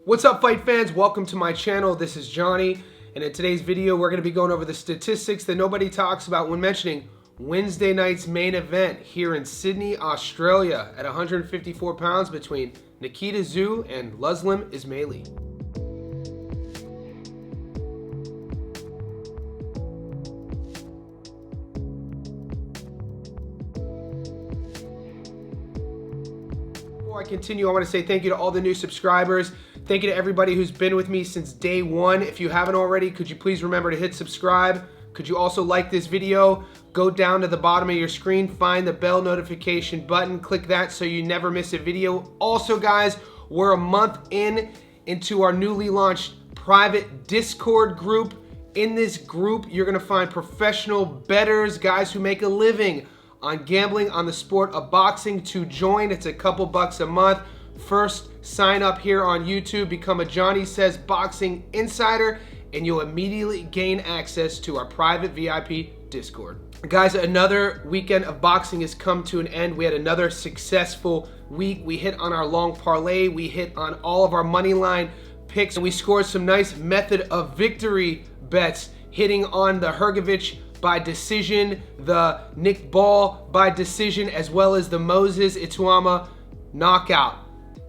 What's up, fight fans? Welcome to my channel. This is Johnny, and in today's video we're going to be going over the statistics that nobody talks about when mentioning Wednesday night's main event here in Sydney, Australia at 154 pounds between Nikita Tszyu and Lulzim Ismaili. Before I continue, I want to say thank you to all the new subscribers. Thank you to everybody who's been with me since day one. If you haven't already, could you please remember to hit subscribe? Could you also like this video? Go down to the bottom of your screen, find the bell notification button, click that so you never miss a video. Also, guys, we're a month into our newly launched private Discord group. In this group, you're gonna find professional bettors, guys who make a living on gambling on the sport of boxing. To join, it's a couple bucks a month. First, sign up here on YouTube, become a Johnny Says Boxing Insider, and you'll immediately gain access to our private VIP Discord. Guys, another weekend of boxing has come to an end. We had another successful week. We hit on our long parlay, we hit on all of our money line picks, and we scored some nice method of victory bets, hitting on the Hrgovic by decision, the Nick Ball by decision, as well as the Moses Ituama knockout.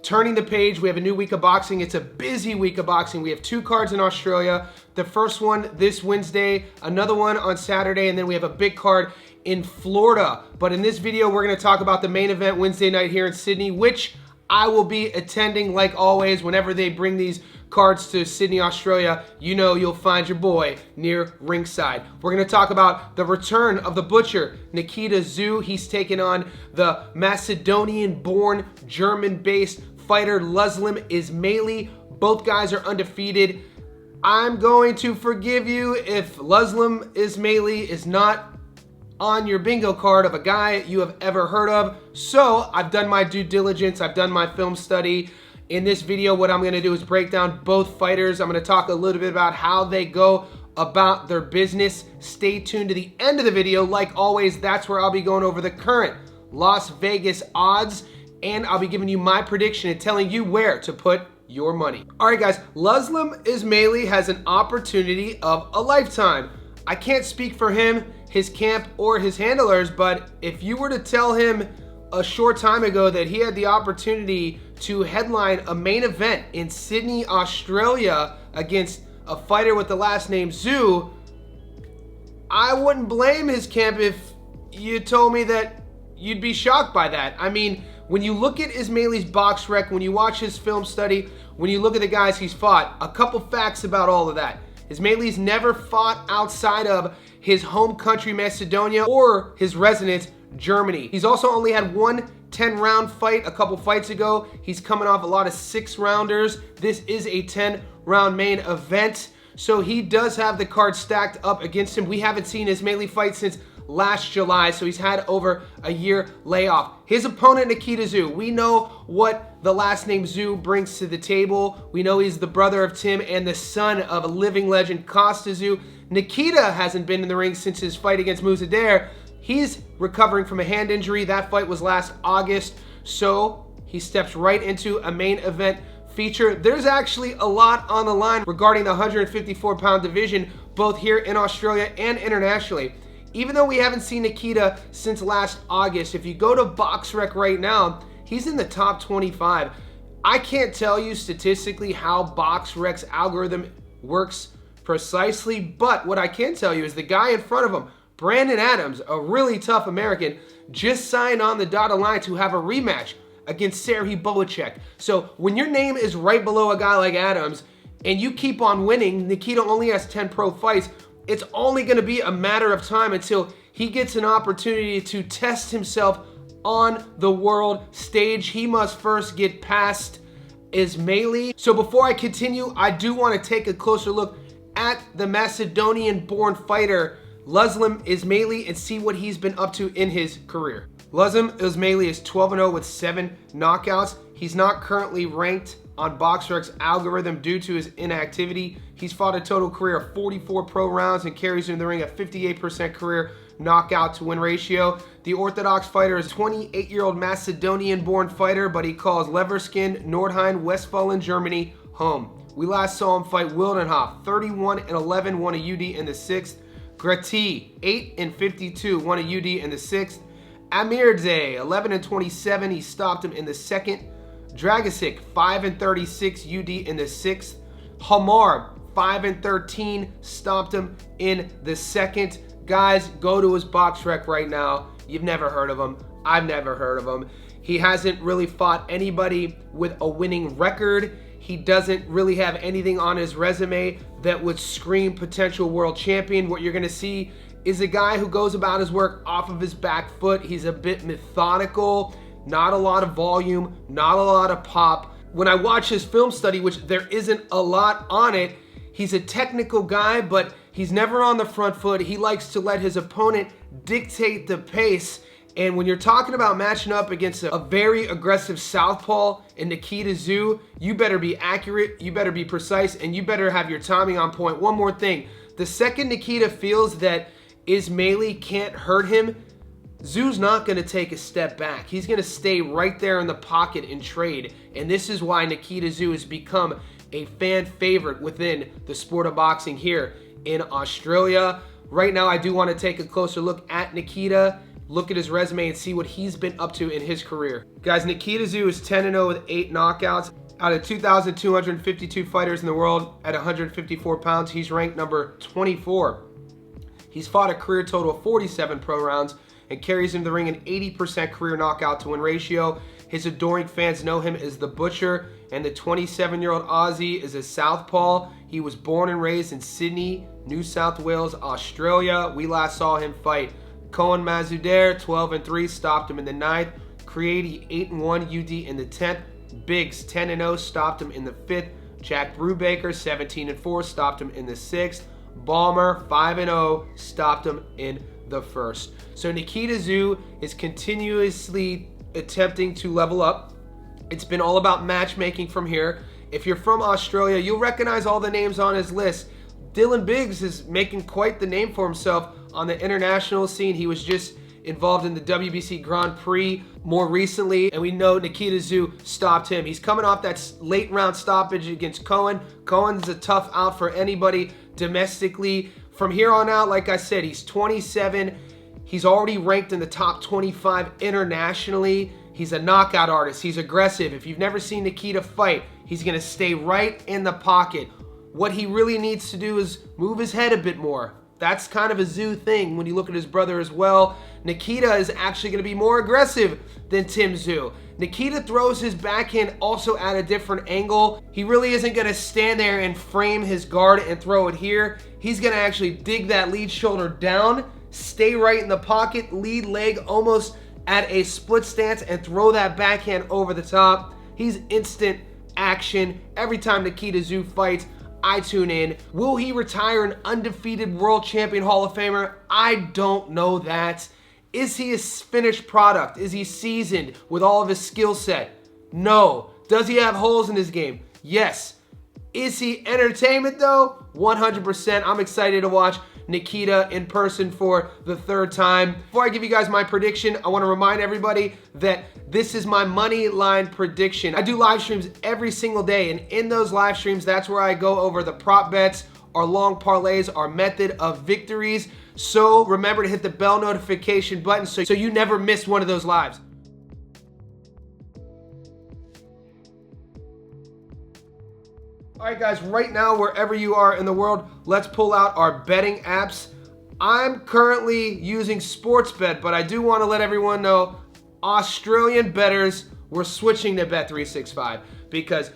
Turning the page, we have a new week of boxing. It's a busy week of boxing. We have two cards in Australia. The first one this Wednesday, another one on Saturday, and then we have a big card in Florida. But in this video, we're going to talk about the main event Wednesday night here in Sydney, which I will be attending like always. Whenever they bring these cards to Sydney, Australia, you know you'll find your boy near ringside. We're going to talk about the return of the Butcher, Nikita Tszyu. He's taken on the Macedonian-born, German-based fighter Lulzim Ismaili. Both guys are undefeated. I'm going to forgive you if Lulzim Ismaili is not on your bingo card of a guy you have ever heard of. So I've done my due diligence. I've done my film study. In this video, what I'm going to do is break down both fighters. I'm going to talk a little bit about how they go about their business. Stay tuned to the end of the video. Like always, that's where I'll be going over the current Las Vegas odds, and I'll be giving you my prediction and telling you where to put your money. All right, guys, Lulzim Ismaili has an opportunity of a lifetime. I can't speak for him, his camp, or his handlers, but if you were to tell him a short time ago that he had the opportunity to headline a main event in Sydney, Australia against a fighter with the last name Tszyu, I wouldn't blame his camp if you told me that you'd be shocked by that. I mean, when you look at Ismaili's box rec, when you watch his film study, when you look at the guys he's fought, a couple facts about all of that. Ismaili's never fought outside of his home country, Macedonia, or his residence, Germany. He's also only had one 10-round fight a couple fights ago. He's coming off a lot of 6-rounders. This is a 10-round main event, so he does have the card stacked up against him. We haven't seen Ismaili fight since last July, so he's had over a year layoff. His opponent, Nikita Tszyu, we know what the last name Tszyu brings to the table. We know he's the brother of Tim and the son of a living legend, Costa Tszyu. Nikita hasn't been in the ring since his fight against Muzader. He's recovering from a hand injury. That fight was last August, so he steps right into a main event feature. There's actually a lot on the line regarding the 154-pound division, both here in Australia and internationally. Even though we haven't seen Nikita since last August, if you go to BoxRec right now, he's in the top 25. I can't tell you statistically how BoxRec's algorithm works precisely, but what I can tell you is the guy in front of him, Brandon Adams, a really tough American, just signed on the dotted line to have a rematch against Serhii Bohacek. So when your name is right below a guy like Adams and you keep on winning, Nikita only has 10 pro fights, it's only going to be a matter of time until he gets an opportunity to test himself on the world stage. He must first get past Ismaili. So before I continue, I do want to take a closer look at the Macedonian-born fighter Lulzim Ismaili and see what he's been up to in his career. Lulzim Ismaili is 12-0 with 7 knockouts. He's not currently ranked on BoxRec's algorithm due to his inactivity. He's fought a total career of 44 pro rounds and carries in the ring a 58% career knockout to win ratio. The Orthodox fighter is a 28-year-old Macedonian-born fighter, but he calls Leverskin, Nordheim, Westfalen, Germany, home. We last saw him fight Wildenhoff, 31-11, won a UD in the 6th. Grati, 8-52, won a UD in the 6th. Amirdze, 11-27, he stopped him in the 2nd. Dragicic, 5-36, UD in the 6th. Hamar, 5-13, stopped him in the 2nd. Guys, go to his box rec right now. You've never heard of him. I've never heard of him. He hasn't really fought anybody with a winning record. He doesn't really have anything on his resume that would scream potential world champion. What you're going to see is a guy who goes about his work off of his back foot. He's a bit methodical, not a lot of volume, not a lot of pop. When I watch his film study, which there isn't a lot on it, he's a technical guy, but he's never on the front foot. He likes to let his opponent dictate the pace. And when you're talking about matching up against a very aggressive southpaw in Nikita Tszyu, you better be accurate, you better be precise, and you better have your timing on point. One more thing. The second Nikita feels that Ismaili can't hurt him, Tszyu's not going to take a step back. He's going to stay right there in the pocket and trade. And this is why Nikita Tszyu has become a fan favorite within the sport of boxing here in Australia. Right now, I do want to take a closer look at Nikita, look at his resume, and see what he's been up to in his career. Guys, Nikita Tszyu is 10-0 with 8 knockouts. Out of 2,252 fighters in the world at 154 pounds, he's ranked number 24. He's fought a career total of 47 pro rounds and carries into the ring an 80% career knockout to win ratio. His adoring fans know him as the Butcher, and the 27-year-old Aussie is a southpaw. He was born and raised in Sydney, New South Wales, Australia. We last saw him fight Cohen Mazouder, 12-3, stopped him in the 9th. Cready, 8-1, UD in the 10th. Biggs, 10-0, stopped him in the 5th. Jack Brubaker, 17-4, stopped him in the 6th. Balmer, 5-0, stopped him in the 1st. So Nikita Tszyu is continuously attempting to level up. It's been all about matchmaking from here. If you're from Australia, you'll recognize all the names on his list. Dylan Biggs is making quite the name for himself on the international scene. He was just involved in the WBC Grand Prix more recently, and we know Nikita Tszyu stopped him. He's coming off that late round stoppage against Cohen. Cohen's a tough out for anybody domestically. From here on out, like I said, he's 27. He's already ranked in the top 25 internationally. He's a knockout artist. He's aggressive. If you've never seen Nikita fight, he's going to stay right in the pocket. What he really needs to do is move his head a bit more. That's kind of a Tszyu thing when you look at his brother as well. Nikita is actually going to be more aggressive than Tim Tszyu. Nikita throws his backhand also at a different angle. He really isn't going to stand there and frame his guard and throw it here. He's going to actually dig that lead shoulder down, stay right in the pocket, lead leg almost at a split stance, and throw that backhand over the top. He's instant action. Every time Nikita Tszyu fights, I tune in. Will he retire an undefeated world champion Hall of Famer? I don't know that. Is he a finished product? Is he seasoned with all of his skill set? No. Does he have holes in his game? Yes. Is he entertainment though? 100%. I'm excited to watch Nikita in person for the 3rd time. Before I give you guys my prediction, I want to remind everybody that this is my money line prediction. I do live streams every single day, and in those live streams, that's where I go over the prop bets, our long parlays, our method of victories. So remember to hit the bell notification button so you never miss one of those lives. All right, guys, right now, wherever you are in the world, let's pull out our betting apps. I'm currently using Sportsbet, but I do want to let everyone know Australian bettors, we're switching to Bet365 because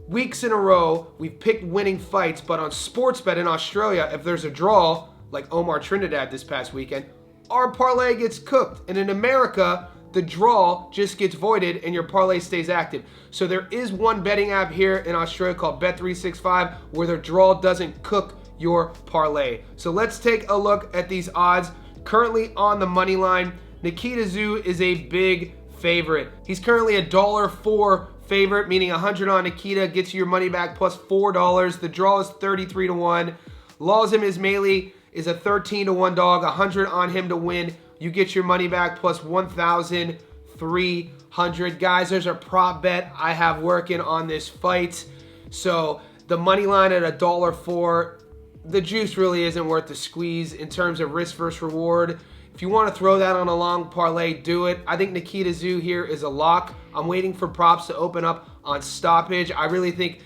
weeks in a row, we've picked winning fights, but on Sportsbet in Australia, if there's a draw, like Omar Trinidad this past weekend, our parlay gets cooked. And in America, the draw just gets voided and your parlay stays active. So there is one betting app here in Australia called Bet365 where the draw doesn't cook your parlay. So let's take a look at these odds. Currently on the money line, Nikita Tszyu is a big favorite. He's currently a $1.04 favorite, meaning 100 on Nikita gets you your money back plus $4. The draw is 33-1. Lulzim Ismaili is a 13-1 dog, 100 on him to win. You get your money back plus 1,300. Guys, there's a prop bet I have working on this fight. So the money line at $1.04, the juice really isn't worth the squeeze in terms of risk versus reward. If you want to throw that on a long parlay, do it. I think Nikita Tszyu here is a lock. I'm waiting for props to open up on stoppage. I really think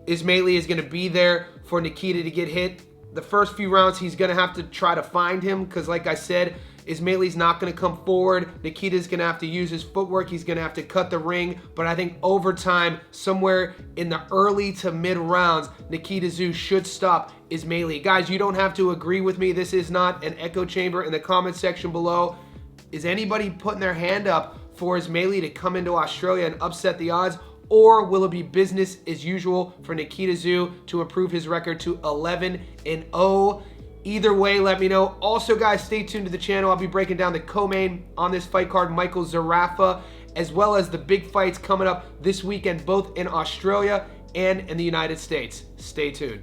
Ismaili is going to be there for Nikita to get hit. The first few rounds, he's going to have to try to find him because, like I said, Ismaili's not going to come forward. Nikita's going to have to use his footwork. He's going to have to cut the ring. But I think over time, somewhere in the early to mid rounds, Nikita Tszyu should stop Ismaili. Guys, you don't have to agree with me. This is not an echo chamber. In the comment section below, is anybody putting their hand up for Ismaili to come into Australia and upset the odds? Or will it be business as usual for Nikita Tszyu to improve his record to 11-0? Either way, let me know. Also, guys, stay tuned to the channel. I'll be breaking down the co-main on this fight card, Michael Zarafa, as well as the big fights coming up this weekend, both in Australia and in the United States. Stay tuned.